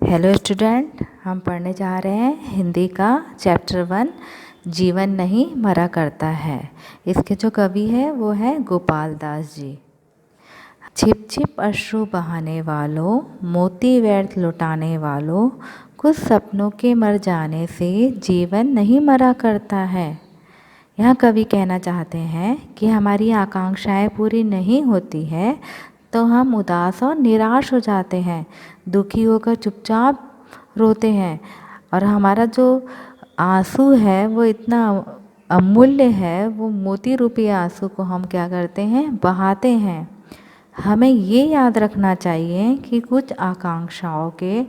Hello student, हम पढ़ने जा रहे हैं हिंदी का चैप्टर 1 जीवन नहीं मरा करता है। इसके जो कवि है वो है गोपाल दास जी। छिप छिप अश्रु बहाने वालों, मोती व्यर्थ लुटाने वालों, कुछ सपनों के मर जाने से जीवन नहीं मरा करता है। यहाँ कवि कहना चाहते हैं कि हमारी आकांक्षाएं पूरी नहीं होती है तो हम उदास और निराश हो जाते हैं, दुखी होकर चुपचाप रोते हैं और हमारा जो आंसू है वो इतना अमूल्य है, वो मोती रूपी आंसू को हम क्या करते हैं, बहाते हैं। हमें ये याद रखना चाहिए कि कुछ आकांक्षाओं के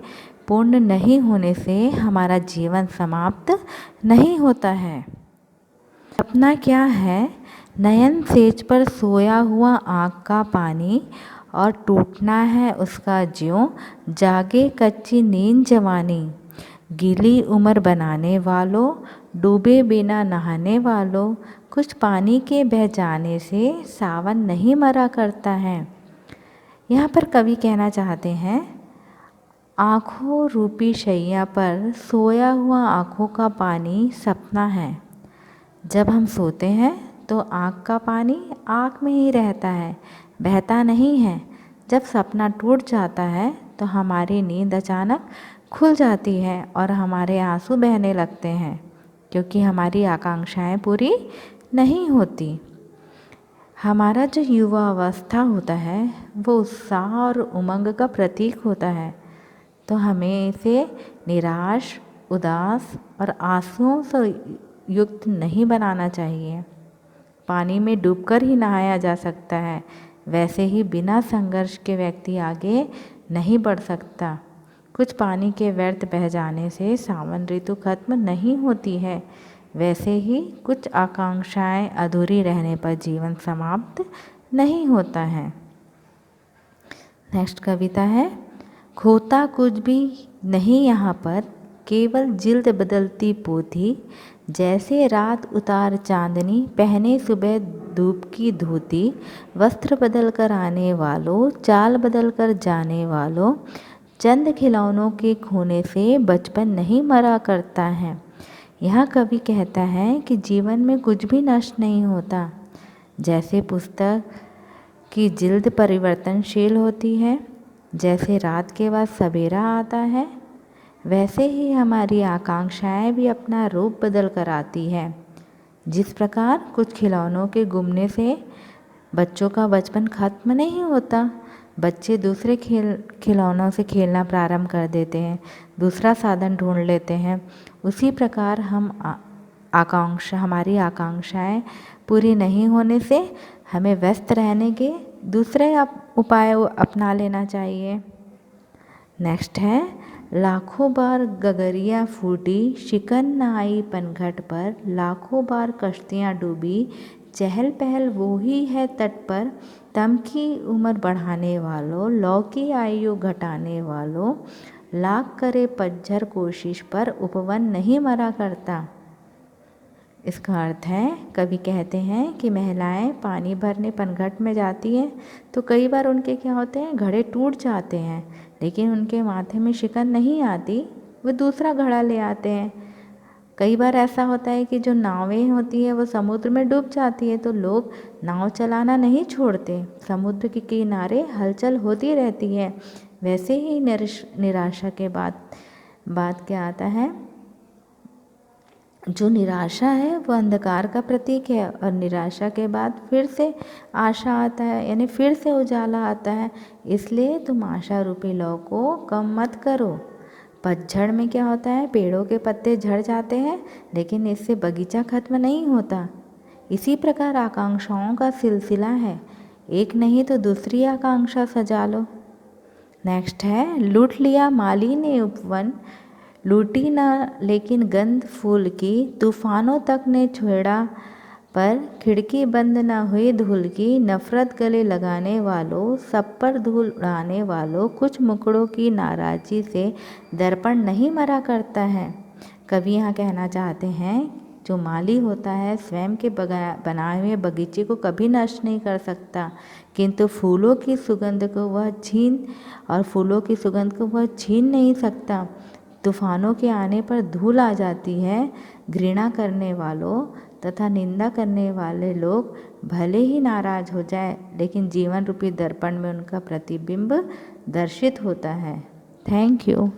पूर्ण नहीं होने से हमारा जीवन समाप्त नहीं होता है। सपना क्या है? नयन सेज पर सोया हुआ आँख का पानी और टूटना है उसका ज्यों जागे कच्ची नींद जवानी। गीली उम्र बनाने वालों, डूबे बिना नहाने वालों, कुछ पानी के बह जाने से सावन नहीं मरा करता है। यहाँ पर कवि कहना चाहते हैं, आँखों रूपी शैया पर सोया हुआ आँखों का पानी सपना है। जब हम सोते हैं तो आँख का पानी आँख में ही रहता है, बहता नहीं है। जब सपना टूट जाता है तो हमारी नींद अचानक खुल जाती है और हमारे आंसू बहने लगते हैं, क्योंकि हमारी आकांक्षाएं पूरी नहीं होती। हमारा जो युवा अवस्था होता है वो उत्साह और उमंग का प्रतीक होता है, तो हमें इसे निराश, उदास और आंसुओं से युक्त नहीं बनाना चाहिए। पानी में डूबकर ही नहाया जा सकता है, वैसे ही बिना संघर्ष के व्यक्ति आगे नहीं बढ़ सकता। कुछ पानी के व्यर्थ बह जाने से सावन ऋतु खत्म नहीं होती है, वैसे ही कुछ आकांक्षाएं अधूरी रहने पर जीवन समाप्त नहीं होता है। नेक्स्ट कविता है, खोता कुछ भी नहीं यहाँ पर, केवल जिल्द बदलती पोथी। जैसे रात उतार चांदनी, पहने सुबह धूप की धोती। वस्त्र बदल कर आने वालों, चाल बदल कर जाने वालों, चंद खिलौनों के खोने से बचपन नहीं मरा करता है। यहाँ कवि कहता है कि जीवन में कुछ भी नष्ट नहीं होता। जैसे पुस्तक की जिल्द परिवर्तनशील होती है, जैसे रात के बाद सवेरा आता है, वैसे ही हमारी आकांक्षाएं भी अपना रूप बदल कर आती है। जिस प्रकार कुछ खिलौनों के गुमने से बच्चों का बचपन खत्म नहीं होता, बच्चे दूसरे खिलौनों से खेलना प्रारंभ कर देते हैं, दूसरा साधन ढूंढ लेते हैं, उसी प्रकार हमारी आकांक्षाएं पूरी नहीं होने से हमें व्यस्त रहने के दूसरे उपाय अपना लेना चाहिए। नेक्स्ट है, लाखों बार गगरिया फूटी, शिकन न आई पनघट पर। लाखों बार कश्तियाँ डूबी, चहल पहल वो ही है तट पर। तम की उम्र बढ़ाने वालों, लौ की आयु घटाने वालों, लाख करे पतझर कोशिश पर उपवन नहीं मरा करता। इसका अर्थ है, कवि कहते हैं कि महिलाएं पानी भरने पनघट में जाती हैं तो कई बार उनके क्या होते हैं, घड़े टूट जाते हैं, लेकिन उनके माथे में शिकन नहीं आती, वो दूसरा घड़ा ले आते हैं। कई बार ऐसा होता है कि जो नावें होती है वो समुद्र में डूब जाती है तो लोग नाव चलाना नहीं छोड़ते, समुद्र के किनारे हलचल होती रहती है। वैसे ही निराशा के बाद क्या आता है, जो निराशा है वो अंधकार का प्रतीक है और निराशा के बाद फिर से आशा आता है, यानी फिर से उजाला आता है। इसलिए तुम आशा रूपी लौ को कम मत करो। पतझड़ में क्या होता है, पेड़ों के पत्ते झड़ जाते हैं, लेकिन इससे बगीचा खत्म नहीं होता। इसी प्रकार आकांक्षाओं का सिलसिला है, एक नहीं तो दूसरी आकांक्षा सजा लो। नेक्स्ट है, लूट लिया माली ने उपवन, लूटी ना लेकिन गंध फूल की। तूफानों तक ने छेड़ा पर खिड़की बंद ना हुई धूल की। नफरत गले लगाने वालों, सब पर धूल उड़ाने वालों, कुछ मुकड़ों की नाराज़गी से दर्पण नहीं मरा करता है। कवि यहाँ कहना चाहते हैं, जो माली होता है स्वयं के बनाए हुए बगीचे को कभी नष्ट नहीं कर सकता, किंतु फूलों की सुगंध को वह छीन नहीं सकता। तूफानों के आने पर धूल आ जाती है। घृणा करने वालों तथा निंदा करने वाले लोग भले ही नाराज हो जाए, लेकिन जीवन रूपी दर्पण में उनका प्रतिबिंब दर्शित होता है। Thank you.